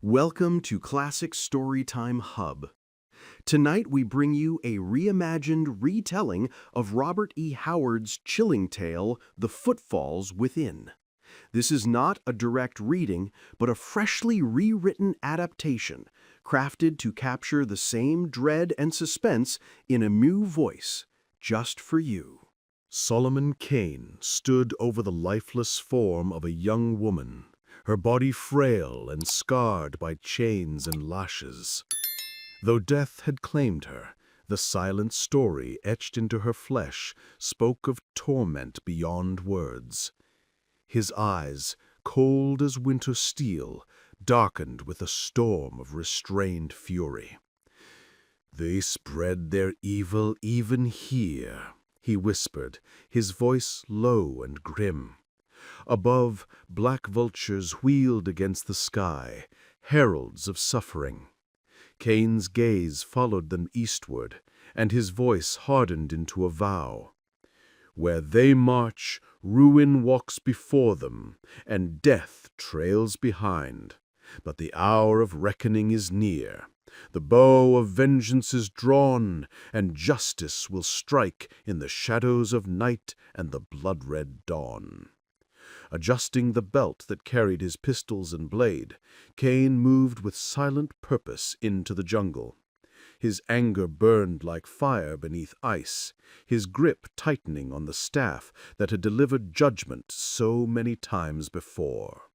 Welcome to Classic Storytime Hub. Tonight we bring you a reimagined retelling of Robert E. Howard's chilling tale, The Footfalls Within. This is not a direct reading, but a freshly rewritten adaptation, crafted to capture the same dread and suspense in a new voice, just for you. Solomon Kane stood over the lifeless form of a young woman, her body frail and scarred by chains and lashes. Though death had claimed her, the silent story etched into her flesh spoke of torment beyond words. His eyes, cold as winter steel, darkened with a storm of restrained fury. "They spread their evil even here," he whispered, his voice low and grim. Above, black vultures wheeled against the sky, heralds of suffering. Kane's gaze followed them eastward, and his voice hardened into a vow. "Where they march, ruin walks before them, and death trails behind. But the hour of reckoning is near. The bow of vengeance is drawn, and justice will strike in the shadows of night and the blood-red dawn." Adjusting the belt that carried his pistols and blade, Kane moved with silent purpose into the jungle. His anger burned like fire beneath ice, his grip tightening on the staff that had delivered judgment so many times before.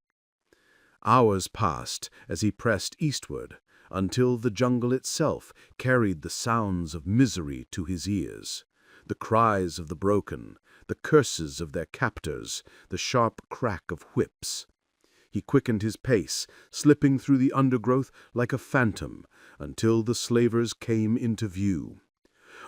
Hours passed as he pressed eastward, until the jungle itself carried the sounds of misery to his ears. The cries of the broken, the curses of their captors, the sharp crack of whips. He quickened his pace, slipping through the undergrowth like a phantom, until the slavers came into view.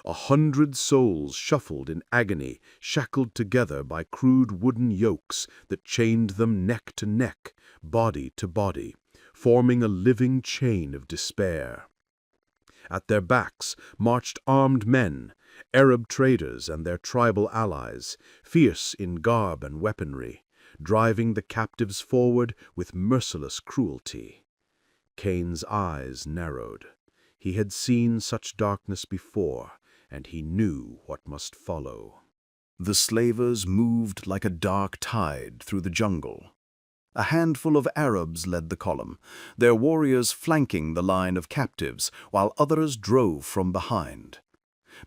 100 souls shuffled in agony, shackled together by crude wooden yokes that chained them neck to neck, body to body, forming a living chain of despair. At their backs marched armed men, Arab traders and their tribal allies, fierce in garb and weaponry, driving the captives forward with merciless cruelty. Kane's eyes narrowed. He had seen such darkness before, and he knew what must follow. The slavers moved like a dark tide through the jungle. A handful of Arabs led the column, their warriors flanking the line of captives, while others drove from behind.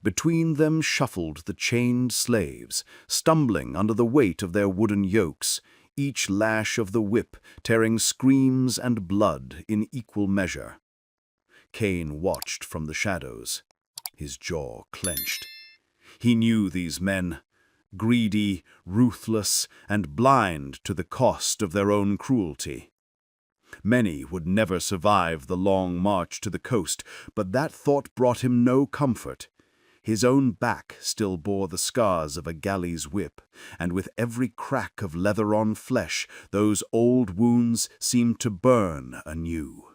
Between them shuffled the chained slaves, stumbling under the weight of their wooden yokes, each lash of the whip tearing screams and blood in equal measure. Kane watched from the shadows, his jaw clenched. He knew these men, greedy, ruthless, and blind to the cost of their own cruelty. Many would never survive the long march to the coast, but that thought brought him no comfort. His own back still bore the scars of a galley's whip, and with every crack of leather on flesh, those old wounds seemed to burn anew.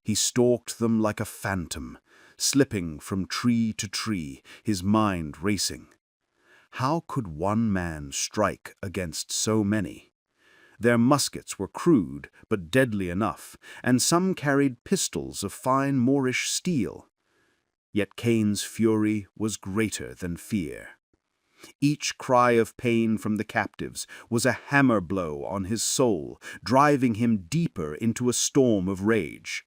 He stalked them like a phantom, slipping from tree to tree, his mind racing. How could one man strike against so many? Their muskets were crude but deadly enough, and some carried pistols of fine Moorish steel. Yet Kane's fury was greater than fear. Each cry of pain from the captives was a hammer blow on his soul, driving him deeper into a storm of rage.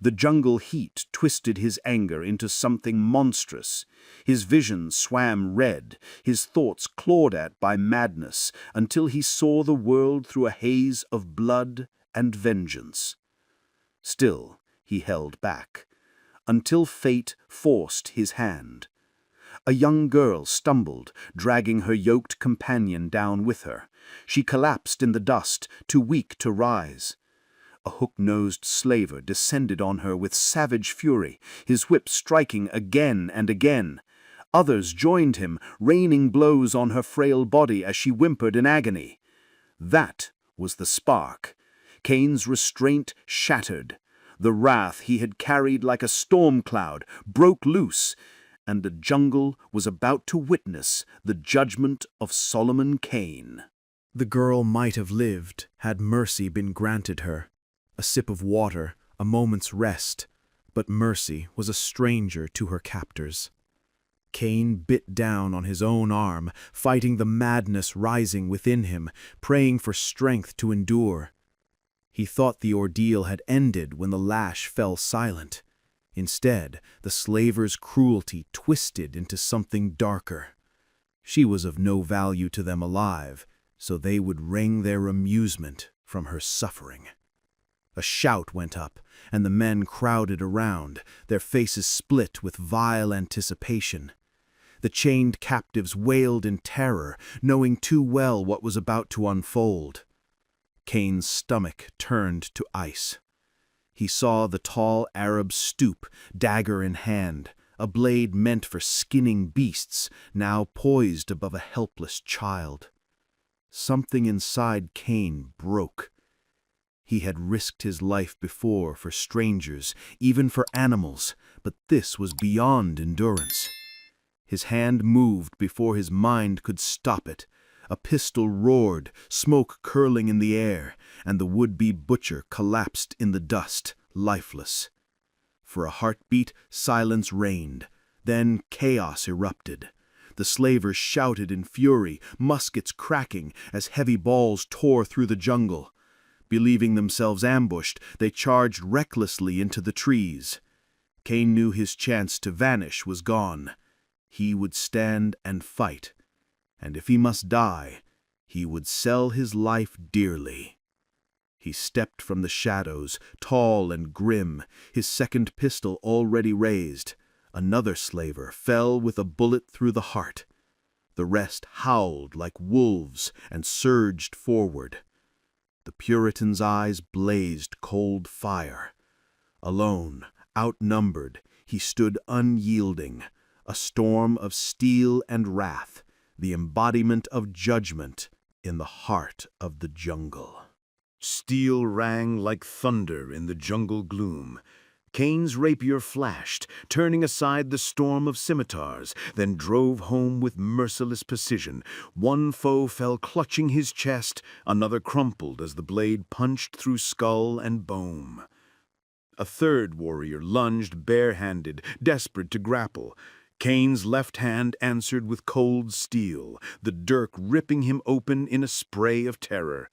The jungle heat twisted his anger into something monstrous. His vision swam red, his thoughts clawed at by madness, until he saw the world through a haze of blood and vengeance. Still, he held back, until fate forced his hand. A young girl stumbled, dragging her yoked companion down with her. She collapsed in the dust, too weak to rise. A hook-nosed slaver descended on her with savage fury, his whip striking again and again. Others joined him, raining blows on her frail body as she whimpered in agony. That was the spark. Kane's restraint shattered. The wrath he had carried like a storm cloud broke loose, and the jungle was about to witness the judgment of Solomon Kane. The girl might have lived had mercy been granted her. A sip of water, a moment's rest, but Mercy was a stranger to her captors. Kane bit down on his own arm, fighting the madness rising within him, praying for strength to endure. He thought the ordeal had ended when the lash fell silent. Instead, the slaver's cruelty twisted into something darker. She was of no value to them alive, so they would wring their amusement from her suffering. A shout went up, and the men crowded around, their faces split with vile anticipation. The chained captives wailed in terror, knowing too well what was about to unfold. Kane's stomach turned to ice. He saw the tall Arab stoop, dagger in hand, a blade meant for skinning beasts, now poised above a helpless child. Something inside Kane broke. He had risked his life before for strangers, even for animals, but this was beyond endurance. His hand moved before his mind could stop it. A pistol roared, smoke curling in the air, and the would-be butcher collapsed in the dust, lifeless. For a heartbeat, silence reigned. Then chaos erupted. The slavers shouted in fury, muskets cracking as heavy balls tore through the jungle. Believing themselves ambushed, they charged recklessly into the trees. Kane knew his chance to vanish was gone. He would stand and fight, and if he must die, he would sell his life dearly. He stepped from the shadows, tall and grim, his second pistol already raised. Another slaver fell with a bullet through the heart. The rest howled like wolves and surged forward. The Puritan's eyes blazed cold fire. Alone, outnumbered, he stood unyielding, a storm of steel and wrath, the embodiment of judgment in the heart of the jungle. Steel rang like thunder in the jungle gloom. Kane's rapier flashed, turning aside the storm of scimitars, then drove home with merciless precision. One foe fell clutching his chest, another crumpled as the blade punched through skull and bone. A third warrior lunged barehanded, desperate to grapple. Kane's left hand answered with cold steel, the dirk ripping him open in a spray of terror.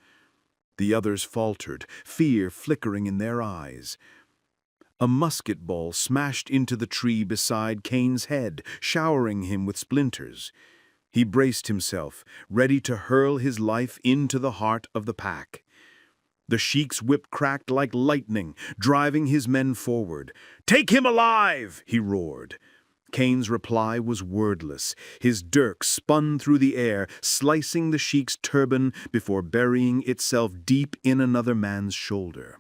The others faltered, fear flickering in their eyes. A musket ball smashed into the tree beside Kane's head, showering him with splinters. He braced himself, ready to hurl his life into the heart of the pack. The sheik's whip cracked like lightning, driving his men forward. "Take him alive!" he roared. Kane's reply was wordless. His dirk spun through the air, slicing the sheik's turban before burying itself deep in another man's shoulder.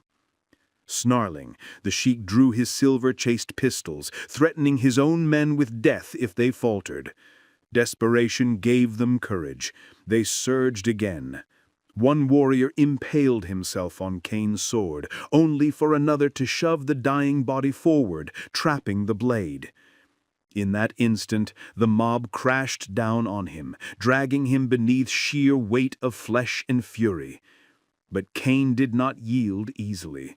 Snarling, the sheik drew his silver-chased pistols, threatening his own men with death if they faltered. Desperation gave them courage. They surged again. One warrior impaled himself on Kane's sword, only for another to shove the dying body forward, trapping the blade. In that instant, the mob crashed down on him, dragging him beneath sheer weight of flesh and fury. But Kane did not yield easily.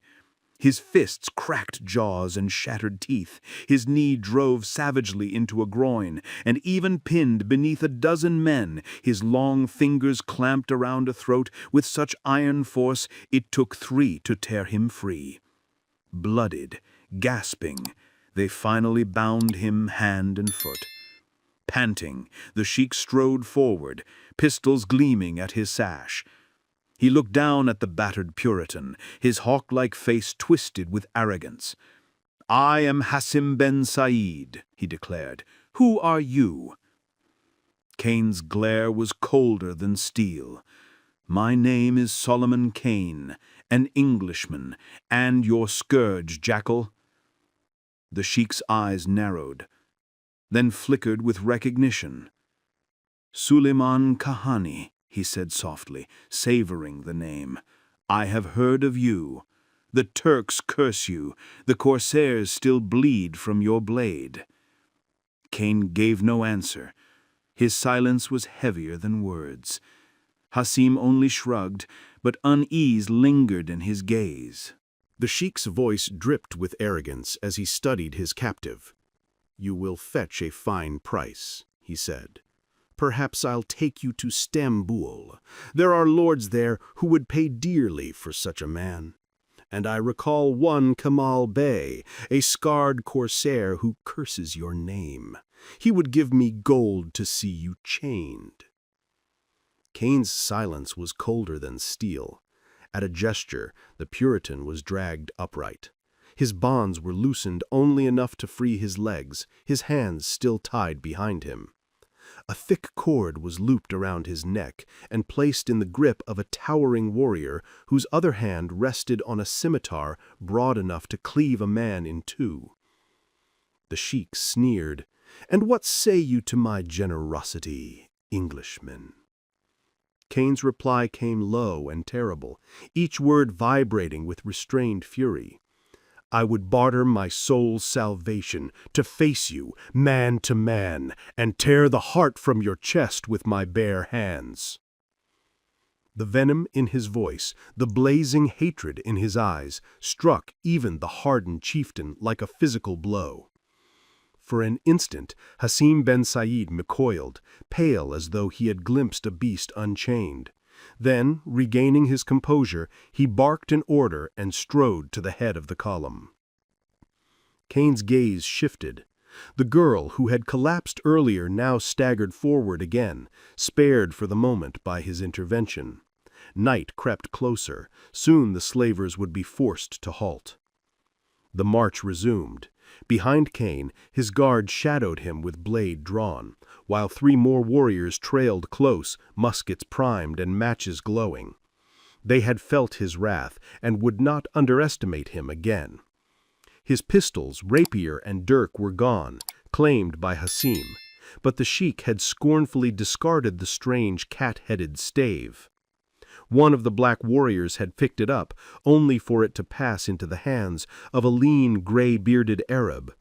His fists cracked jaws and shattered teeth. His knee drove savagely into a groin, and even pinned beneath a dozen men, his long fingers clamped around a throat with such iron force it took 3 to tear him free. Blooded, gasping, they finally bound him hand and foot. Panting, the sheik strode forward, pistols gleaming at his sash. He looked down at the battered Puritan, his hawk-like face twisted with arrogance. "I am Hassim ben Said," he declared. "Who are you?" Kane's glare was colder than steel. "My name is Solomon Kane, an Englishman, and your scourge, jackal." The sheik's eyes narrowed, then flickered with recognition. "Suleiman Kahani," he said softly, savoring the name. "I have heard of you. The Turks curse you. The corsairs still bleed from your blade." Kane gave no answer. His silence was heavier than words. Hassim only shrugged, but unease lingered in his gaze. The sheik's voice dripped with arrogance as he studied his captive. "You will fetch a fine price," he said. "Perhaps I'll take you to Stamboul. There are lords there who would pay dearly for such a man. And I recall one Kamal Bey, a scarred corsair who curses your name. He would give me gold to see you chained." Kane's silence was colder than steel. At a gesture, the Puritan was dragged upright. His bonds were loosened only enough to free his legs, his hands still tied behind him. A thick cord was looped around his neck and placed in the grip of a towering warrior whose other hand rested on a scimitar broad enough to cleave a man in two. The sheik sneered, "And what say you to my generosity, Englishman?" Kane's reply came low and terrible, each word vibrating with restrained fury. "I would barter my soul's salvation to face you, man to man, and tear the heart from your chest with my bare hands." The venom in his voice, the blazing hatred in his eyes, struck even the hardened chieftain like a physical blow. For an instant, Hassim ben Said recoiled, pale as though he had glimpsed a beast unchained. Then, regaining his composure, he barked an order and strode to the head of the column. Kane's gaze shifted. The girl who had collapsed earlier now staggered forward again, spared for the moment by his intervention. Night crept closer. Soon the slavers would be forced to halt. The march resumed. Behind Kane, his guard shadowed him with blade drawn, while 3 more warriors trailed close, muskets primed and matches glowing. They had felt his wrath and would not underestimate him again. His pistols, rapier, and dirk were gone, claimed by Hassim, but the sheik had scornfully discarded the strange cat-headed stave. One of the black warriors had picked it up, only for it to pass into the hands of a lean, gray-bearded Arab.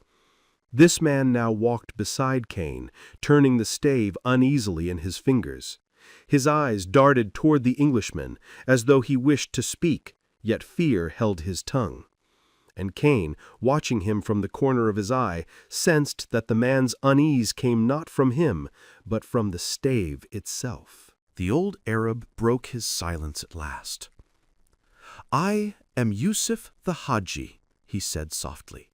This man now walked beside Kane, turning the stave uneasily in his fingers. His eyes darted toward the Englishman, as though he wished to speak, yet fear held his tongue. And Kane, watching him from the corner of his eye, sensed that the man's unease came not from him, but from the stave itself. The old Arab broke his silence at last. "I am Yusuf the Hadji," he said softly.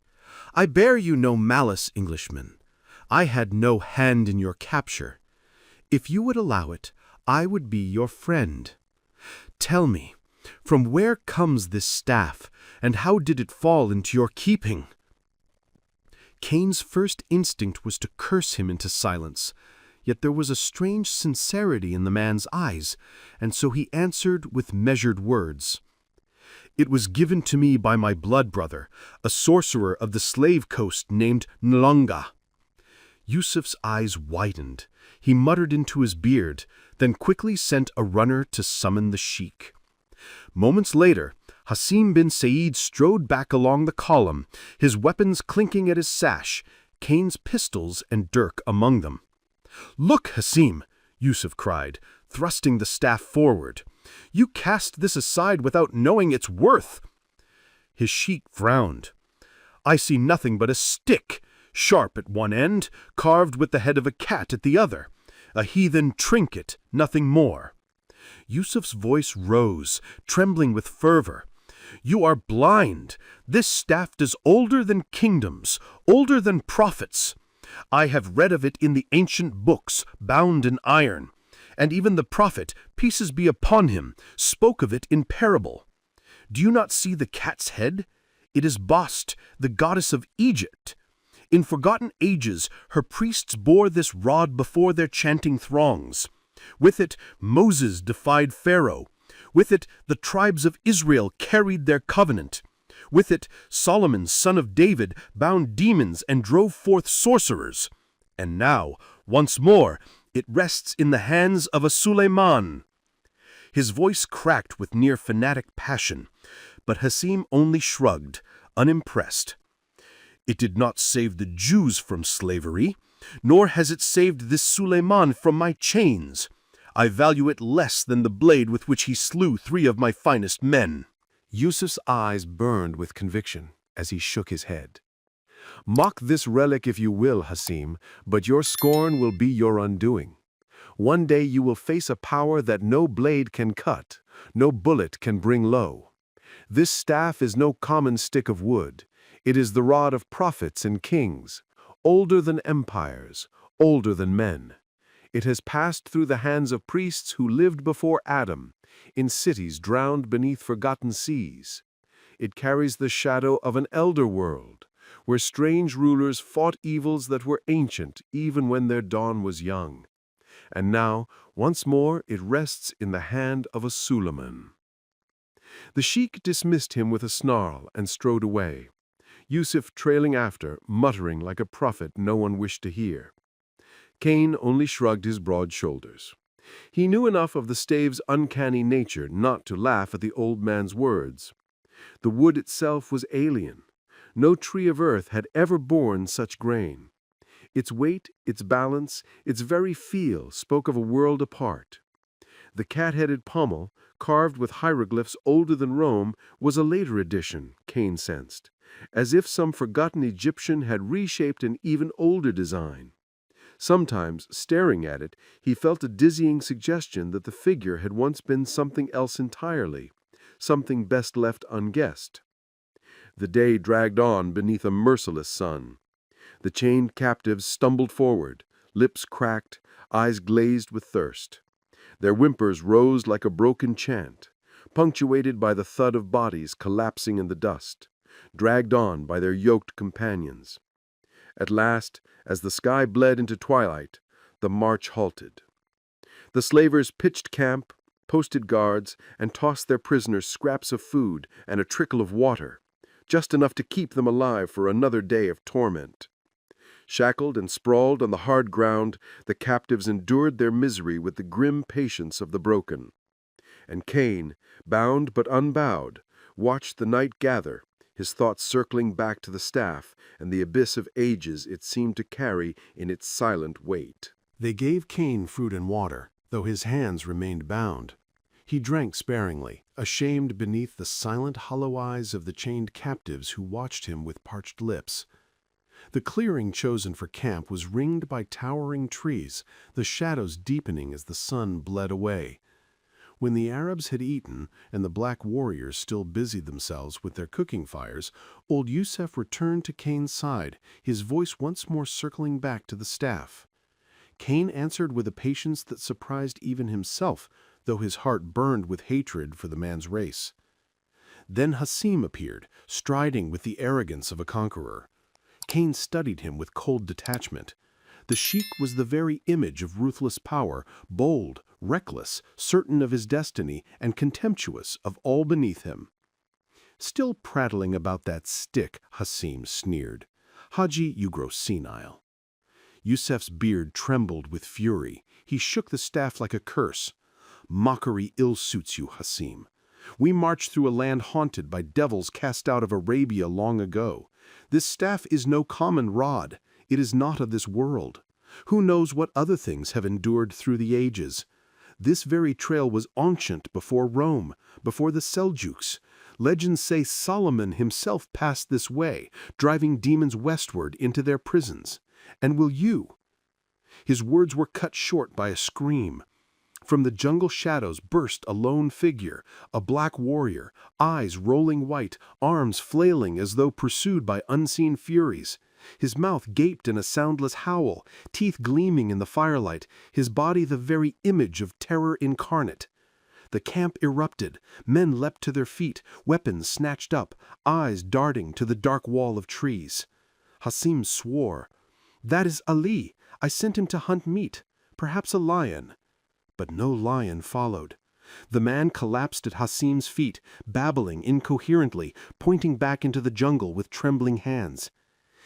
"I bear you no malice, Englishman. I had no hand in your capture. If you would allow it, I would be your friend. Tell me, from where comes this staff, and how did it fall into your keeping?" Kane's first instinct was to curse him into silence, yet there was a strange sincerity in the man's eyes, and so he answered with measured words. "It was given to me by my blood brother, a sorcerer of the slave coast named Nlonga." Yusuf's eyes widened. He muttered into his beard, then quickly sent a runner to summon the sheik. Moments later, Hassim bin Said strode back along the column, his weapons clinking at his sash, Kane's pistols and dirk among them. "Look, Hassim," Yusuf cried, thrusting the staff forward. "You cast this aside without knowing its worth." His sheik frowned. "I see nothing but a stick, sharp at one end, carved with the head of a cat at the other. A heathen trinket, nothing more." Yusuf's voice rose, trembling with fervor. "You are blind. This staff is older than kingdoms, older than prophets. I have read of it in the ancient books, bound in iron, and even the prophet, peace be upon him, spoke of it in parable. Do you not see the cat's head? It is Bast, the goddess of Egypt. In forgotten ages, her priests bore this rod before their chanting throngs. With it, Moses defied Pharaoh. With it, the tribes of Israel carried their covenant. With it, Solomon, son of David, bound demons and drove forth sorcerers. And now, once more, it rests in the hands of a Suleiman." His voice cracked with near fanatic passion, but Hassim only shrugged, unimpressed. "It did not save the Jews from slavery, nor has it saved this Suleiman from my chains. I value it less than the blade with which he slew 3 of my finest men." Yusuf's eyes burned with conviction as he shook his head. "Mock this relic if you will, Hasim, but your scorn will be your undoing. One day you will face a power that no blade can cut, no bullet can bring low. This staff is no common stick of wood. It is the rod of prophets and kings, older than empires, older than men. It has passed through the hands of priests who lived before Adam, in cities drowned beneath forgotten seas. It carries the shadow of an elder world, where strange rulers fought evils that were ancient even when their dawn was young. And now, once more, it rests in the hand of a Solomon." The sheik dismissed him with a snarl and strode away, Yusuf trailing after, muttering like a prophet no one wished to hear. Kane only shrugged his broad shoulders. He knew enough of the stave's uncanny nature not to laugh at the old man's words. The wood itself was alien. No tree of earth had ever borne such grain. Its weight, its balance, its very feel spoke of a world apart. The cat-headed pommel, carved with hieroglyphs older than Rome, was a later addition, Kane sensed, as if some forgotten Egyptian had reshaped an even older design. Sometimes, staring at it, he felt a dizzying suggestion that the figure had once been something else entirely, something best left unguessed. The day dragged on beneath a merciless sun. The chained captives stumbled forward, lips cracked, eyes glazed with thirst. Their whimpers rose like a broken chant, punctuated by the thud of bodies collapsing in the dust, dragged on by their yoked companions. At last, as the sky bled into twilight, the march halted. The slavers pitched camp, posted guards, and tossed their prisoners scraps of food and a trickle of water, just enough to keep them alive for another day of torment. Shackled and sprawled on the hard ground, the captives endured their misery with the grim patience of the broken. And Kane, bound but unbowed, watched the night gather, his thoughts circling back to the staff and the abyss of ages it seemed to carry in its silent weight. They gave Kane food and water, though his hands remained bound. He drank sparingly, ashamed beneath the silent hollow eyes of the chained captives who watched him with parched lips. The clearing chosen for camp was ringed by towering trees, the shadows deepening as the sun bled away. When the Arabs had eaten, and the black warriors still busied themselves with their cooking fires, old Yusuf returned to Kane's side, his voice once more circling back to the staff. Kane answered with a patience that surprised even himself, though his heart burned with hatred for the man's race. Then Hasim appeared, striding with the arrogance of a conqueror. Kane studied him with cold detachment. The sheik was the very image of ruthless power, bold, reckless, certain of his destiny, and contemptuous of all beneath him. "Still prattling about that stick," Hasim sneered. "Haji, you grow senile." Yusuf's beard trembled with fury. He shook the staff like a curse. "Mockery ill suits you, Hasim. We march through a land haunted by devils cast out of Arabia long ago. This staff is no common rod. It is not of this world. Who knows what other things have endured through the ages? This very trail was ancient before Rome, before the Seljuks. Legends say Solomon himself passed this way, driving demons westward into their prisons. And will you?" His words were cut short by a scream. From the jungle shadows burst a lone figure, a black warrior, eyes rolling white, arms flailing as though pursued by unseen furies. His mouth gaped in a soundless howl, teeth gleaming in the firelight, his body the very image of terror incarnate. The camp erupted. Men leapt to their feet, weapons snatched up, eyes darting to the dark wall of trees. Hasim swore. "That is Ali. I sent him to hunt meat, perhaps a lion." But no lion followed. The man collapsed at Hasim's feet, babbling incoherently, pointing back into the jungle with trembling hands.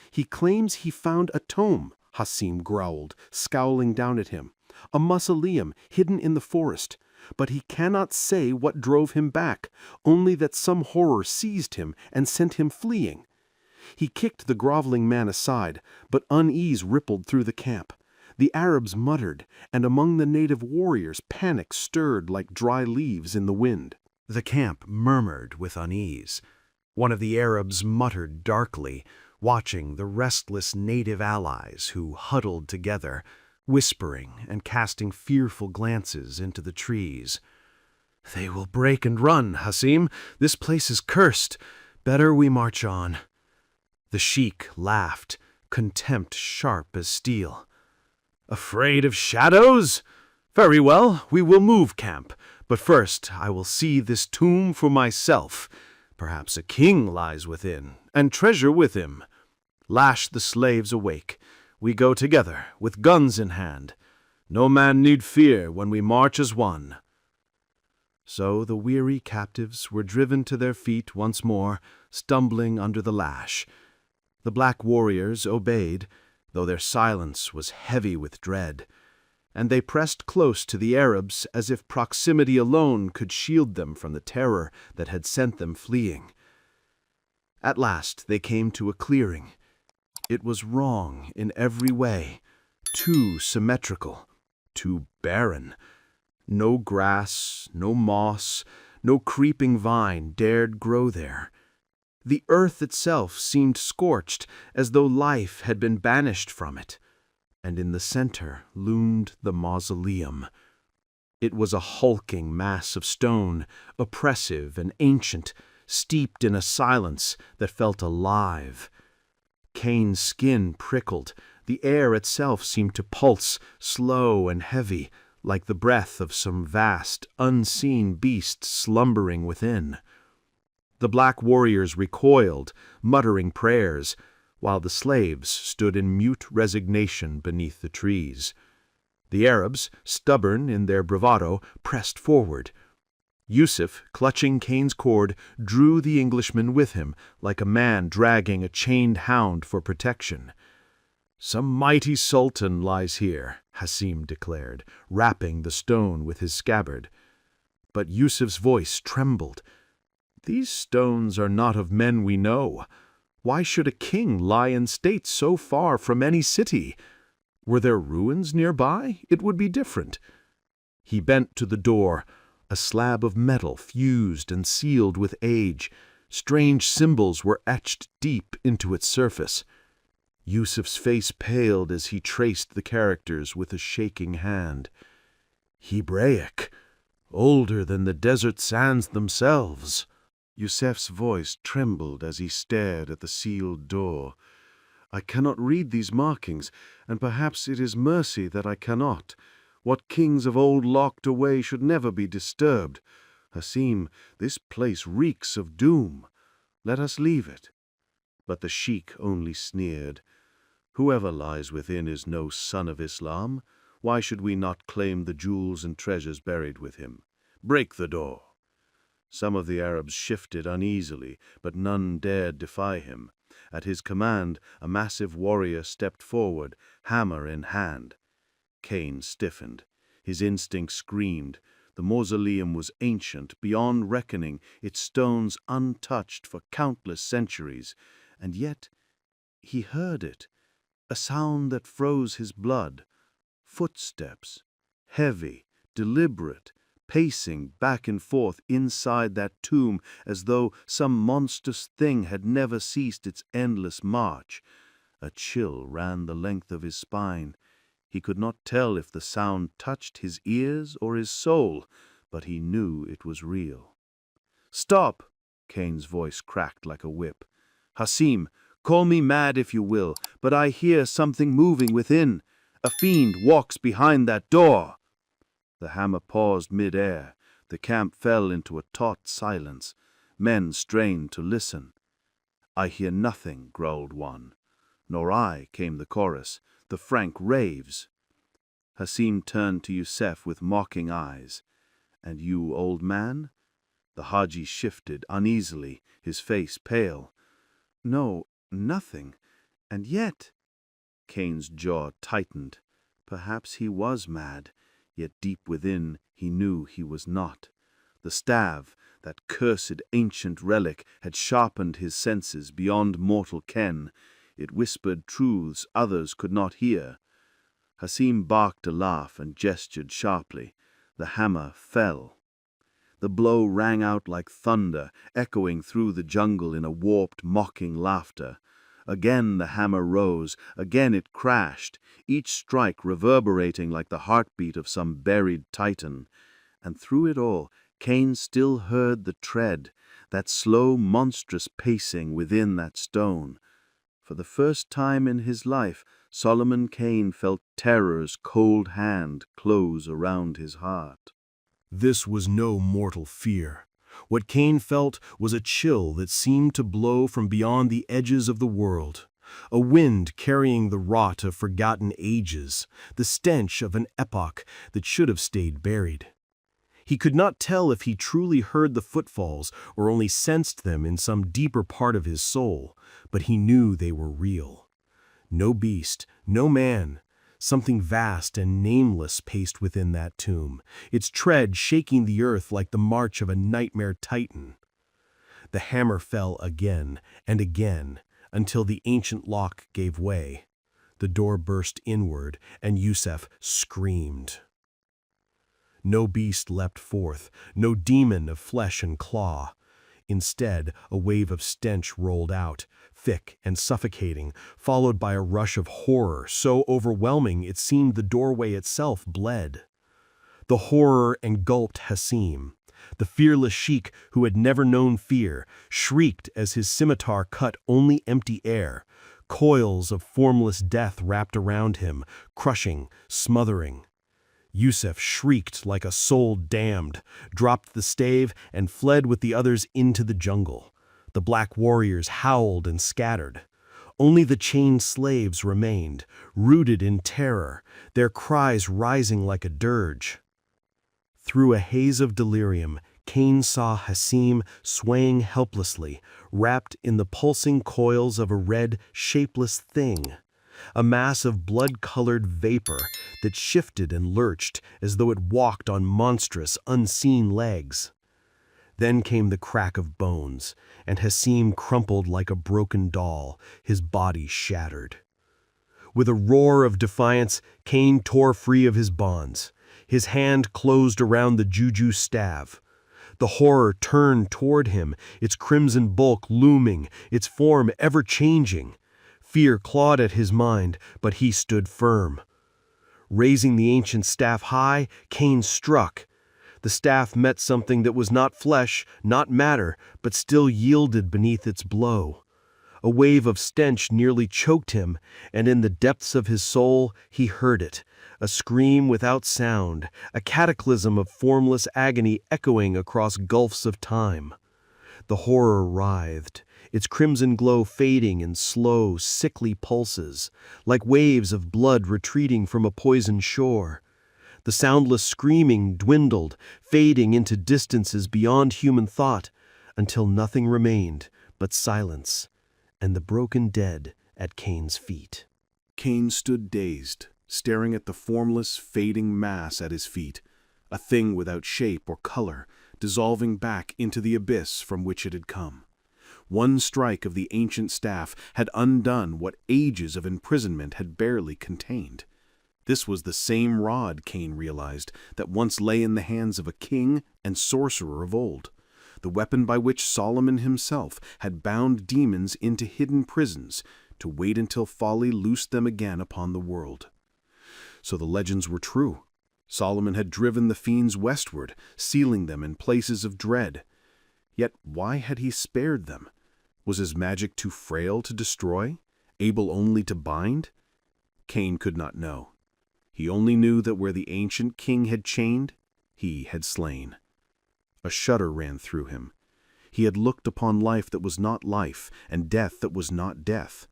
"He claims he found a tomb," Hasim growled, scowling down at him. "A mausoleum hidden in the forest. But he cannot say what drove him back, only that some horror seized him and sent him fleeing." He kicked the groveling man aside, but unease rippled through the camp. The Arabs muttered, and among the native warriors panic stirred like dry leaves in the wind. The camp murmured with unease. One of the Arabs muttered darkly, watching the restless native allies who huddled together, whispering and casting fearful glances into the trees. "They will break and run, Hasim. This place is cursed. Better we march on." The sheik laughed, contempt sharp as steel. "Afraid of shadows? Very well, we will move camp. But first I will see this tomb for myself. Perhaps a king lies within, and treasure with him. Lash the slaves awake. We go together, with guns in hand. No man need fear when we march as one." So the weary captives were driven to their feet once more, stumbling under the lash. The black warriors obeyed, though their silence was heavy with dread, and they pressed close to the Arabs as if proximity alone could shield them from the terror that had sent them fleeing. At last they came to a clearing. It was wrong in every way, too symmetrical, too barren. No grass, no moss, no creeping vine dared grow there. The earth itself seemed scorched, as though life had been banished from it. And in the center loomed the mausoleum. It was a hulking mass of stone, oppressive and ancient, steeped in a silence that felt alive. Kane's skin prickled. The air itself seemed to pulse, slow and heavy, like the breath of some vast, unseen beast slumbering within. The black warriors recoiled, muttering prayers, while the slaves stood in mute resignation beneath the trees. The Arabs, stubborn in their bravado, pressed forward. Yusuf, clutching Kane's cord, drew the Englishman with him, like a man dragging a chained hound for protection. "Some mighty sultan lies here," Hasim declared, rapping the stone with his scabbard. But Yusuf's voice trembled. "These stones are not of men we know. Why should a king lie in state so far from any city? Were there ruins nearby, it would be different." He bent to the door, a slab of metal fused and sealed with age. Strange symbols were etched deep into its surface. Yusuf's face paled as he traced the characters with a shaking hand. "Hebraic, older than the desert sands themselves." Yusuf's voice trembled as he stared at the sealed door. "I cannot read these markings, and perhaps it is mercy that I cannot. What kings of old locked away should never be disturbed. Hasim, this place reeks of doom. Let us leave it." But the sheik only sneered. "Whoever lies within is no son of Islam. Why should we not claim the jewels and treasures buried with him? Break the door." Some of the Arabs shifted uneasily, but none dared defy him. At his command, a massive warrior stepped forward, hammer in hand. Kane stiffened. His instinct screamed. The mausoleum was ancient, beyond reckoning, its stones untouched for countless centuries. And yet he heard it, a sound that froze his blood. Footsteps, heavy, deliberate, pacing back and forth inside that tomb as though some monstrous thing had never ceased its endless march. A chill ran the length of his spine. He could not tell if the sound touched his ears or his soul, but he knew it was real. "Stop!" Kane's voice cracked like a whip. "Hasim, call me mad if you will, but I hear something moving within. A fiend walks behind that door." The hammer paused mid-air. The camp fell into a taut silence. Men strained to listen. "I hear nothing," growled one. "Nor I," came the chorus. "The Frank raves." Hasim turned to Yusuf with mocking eyes. "And you, old man?" The Haji shifted uneasily, his face pale. "No, nothing. And yet—" Kane's jaw tightened. Perhaps he was mad. Yet deep within he knew he was not. The staff, that cursed ancient relic, had sharpened his senses beyond mortal ken. It whispered truths others could not hear. Hasim barked a laugh and gestured sharply. The hammer fell. The blow rang out like thunder, echoing through the jungle in a warped, mocking laughter. Again the hammer rose, again it crashed, each strike reverberating like the heartbeat of some buried titan. And through it all, Kane still heard the tread, that slow, monstrous pacing within that stone. For the first time in his life, Solomon Kane felt terror's cold hand close around his heart. This was no mortal fear. What Kane felt was a chill that seemed to blow from beyond the edges of the world, a wind carrying the rot of forgotten ages, the stench of an epoch that should have stayed buried. He could not tell if he truly heard the footfalls or only sensed them in some deeper part of his soul, but he knew they were real. No beast, no man, something vast and nameless paced within that tomb, its tread shaking the earth like the march of a nightmare titan. The hammer fell again and again until the ancient lock gave way. The door burst inward, and Yusef screamed. No beast leapt forth, no demon of flesh and claw. Instead, a wave of stench rolled out, thick and suffocating, followed by a rush of horror so overwhelming it seemed the doorway itself bled. The horror engulfed Hassim. The fearless sheik who had never known fear shrieked as his scimitar cut only empty air. Coils of formless death wrapped around him, crushing, smothering. Yusef shrieked like a soul damned, dropped the stave, and fled with the others into the jungle. The black warriors howled and scattered. Only the chained slaves remained, rooted in terror, their cries rising like a dirge. Through a haze of delirium, Kane saw Hassim swaying helplessly, wrapped in the pulsing coils of a red, shapeless thing. A mass of blood-colored vapor that shifted and lurched as though it walked on monstrous, unseen legs. Then came the crack of bones, and Hassim crumpled like a broken doll, his body shattered. With a roar of defiance, Kane tore free of his bonds. His hand closed around the juju staff. The horror turned toward him, its crimson bulk looming, its form ever-changing. Fear clawed at his mind, but he stood firm. Raising the ancient staff high, Kane struck. The staff met something that was not flesh, not matter, but still yielded beneath its blow. A wave of stench nearly choked him, and in the depths of his soul he heard it, a scream without sound, a cataclysm of formless agony echoing across gulfs of time. The horror writhed, its crimson glow fading in slow, sickly pulses, like waves of blood retreating from a poisoned shore. The soundless screaming dwindled, fading into distances beyond human thought, until nothing remained but silence and the broken dead at Kane's feet. Kane stood dazed, staring at the formless, fading mass at his feet, a thing without shape or color, dissolving back into the abyss from which it had come. One strike of the ancient staff had undone what ages of imprisonment had barely contained. This was the same rod, Kane realized, that once lay in the hands of a king and sorcerer of old, the weapon by which Solomon himself had bound demons into hidden prisons to wait until folly loosed them again upon the world. So the legends were true. Solomon had driven the fiends westward, sealing them in places of dread. Yet why had he spared them? Was his magic too frail to destroy, able only to bind? Kane could not know. He only knew that where the ancient king had chained, he had slain. A shudder ran through him. He had looked upon life that was not life, and death that was not death.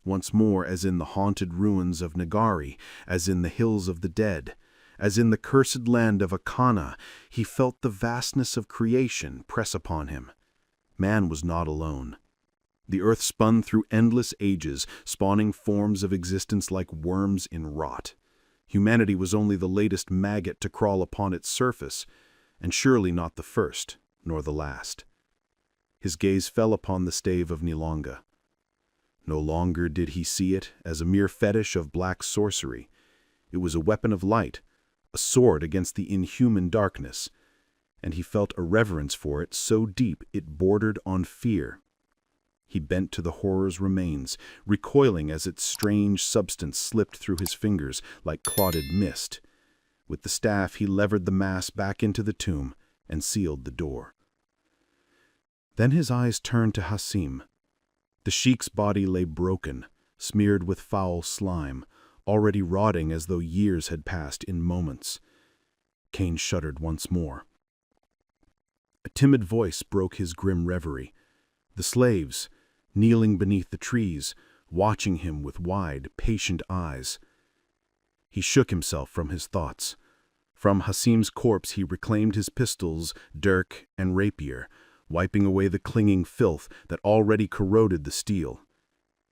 Once more, as in the haunted ruins of Nagari, as in the hills of the dead, as in the cursed land of Akana, he felt the vastness of creation press upon him. Man was not alone. The earth spun through endless ages, spawning forms of existence like worms in rot. Humanity was only the latest maggot to crawl upon its surface, and surely not the first, nor the last. His gaze fell upon the stave of Nilonga. No longer did he see it as a mere fetish of black sorcery. It was a weapon of light, a sword against the inhuman darkness, and he felt a reverence for it so deep it bordered on fear. He bent to the horror's remains, recoiling as its strange substance slipped through his fingers like clotted mist. With the staff, he levered the mass back into the tomb and sealed the door. Then his eyes turned to Hasim. The sheik's body lay broken, smeared with foul slime, already rotting as though years had passed in moments. Kane shuddered once more. A timid voice broke his grim reverie. The slaves, kneeling beneath the trees, watching him with wide, patient eyes. He shook himself from his thoughts. From Hasim's corpse he reclaimed his pistols, dirk, and rapier, wiping away the clinging filth that already corroded the steel.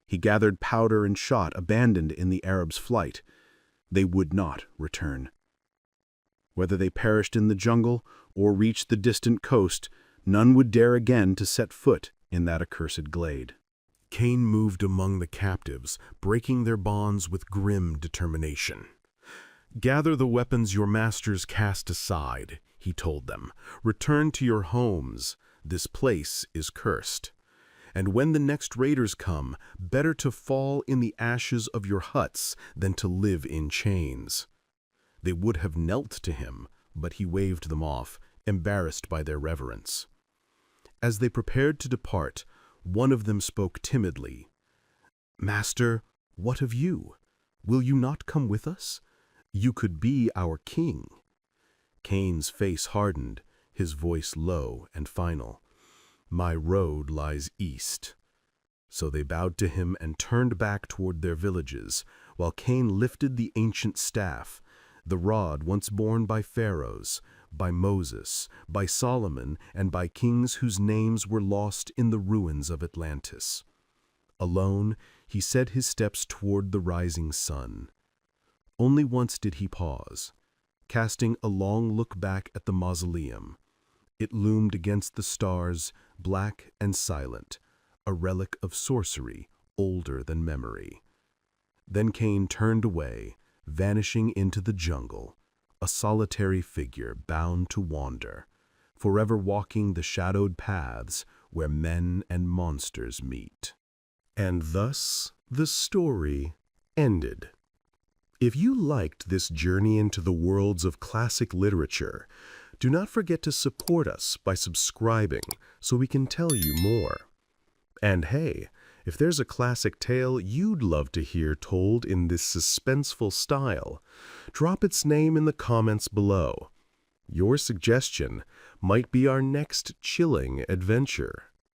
He gathered powder and shot abandoned in the Arab's flight. They would not return. Whether they perished in the jungle or reached the distant coast, none would dare again to set foot in that accursed glade. Kane moved among the captives, breaking their bonds with grim determination. "Gather the weapons your masters cast aside," he told them. "Return to your homes. This place is cursed. And when the next raiders come, better to fall in the ashes of your huts than to live in chains." They would have knelt to him, but he waved them off, embarrassed by their reverence. As they prepared to depart, one of them spoke timidly. "Master, what of you? Will you not come with us? You could be our king." Kane's face hardened, his voice low and final. "My road lies east." So they bowed to him and turned back toward their villages, while Kane lifted the ancient staff, the rod once borne by pharaohs, by Moses, by Solomon, and by kings whose names were lost in the ruins of Atlantis. Alone, he set his steps toward the rising sun. Only once did he pause, casting a long look back at the mausoleum. It loomed against the stars, black and silent, a relic of sorcery older than memory. Then Kane turned away, vanishing into the jungle, a solitary figure bound to wander, forever walking the shadowed paths where men and monsters meet. And thus the story ended. If you liked this journey into the worlds of classic literature, do not forget to support us by subscribing so we can tell you more. And hey, if there's a classic tale you'd love to hear told in this suspenseful style, drop its name in the comments below. Your suggestion might be our next chilling adventure.